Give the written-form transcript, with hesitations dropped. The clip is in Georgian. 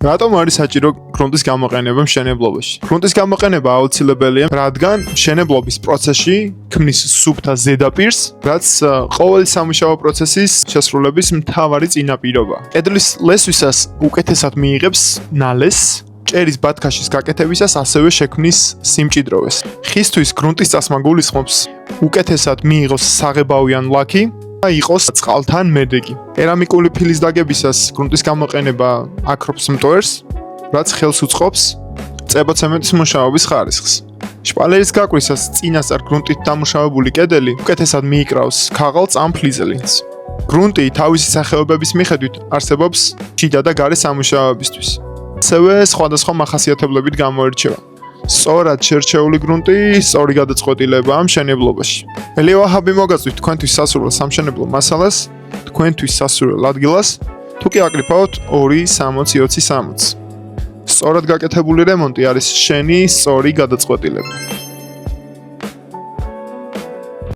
რატომ არის საჭირო გრუნტის გამოყენება მშენებლობაში? გრუნტის გამოყენება აუცილებელია, რადგან მშენებლობის პროცესში ქმნის სუფთა ზედაპირს, რაც ყოველი სამუშაო პროცესის შესრულების მთავარი წინაპირობაა. კედლის ლესვისას უკეთესად მიიღებს ნალესს, ჭერის ბათქაშის გაკეთებისას ასევე შექმნის სიმჭიდროვეს. ხისთვის გრუნტის წასმა გულისხმობს უკეთესად მიიღოს საღებავიან ლაქი და იყოს წყალთან მედეგი. კერამიკული ფილის დაგებისას გრუნტის გამოყენება აქრობს მტვერს, რაც ხელს უწყობს წებოცემენტის მუშაობის ხარისხს. შპალერის გაკვისას წინასწარ გრუნტით დამუშავებული კედელი უკეთესად მიიკრავს ქაღალდს ან ფლიზელინს. გრუნტი თავისი სახეობების მიხედვით არსებობს შიდა და გარე სამუშაოებისთვის. ასევე სხვადასხვა მახასიათებლებით გამოირჩევა. სწორად შერჩეული გრუნტი სწორი გადაწყვეტილებაა მშენებლობაში. ელია ვაჰაბი მოგაწვით თქვენთვის სასურველ სამშენებლო მასალას, თქვენთვის სასურველ ადგილას, თუ კი აკრიფავთ 2-60-20-60. სწორად გაკეთებული რემონტი არის შენი სწორი გადაწყვეტილება.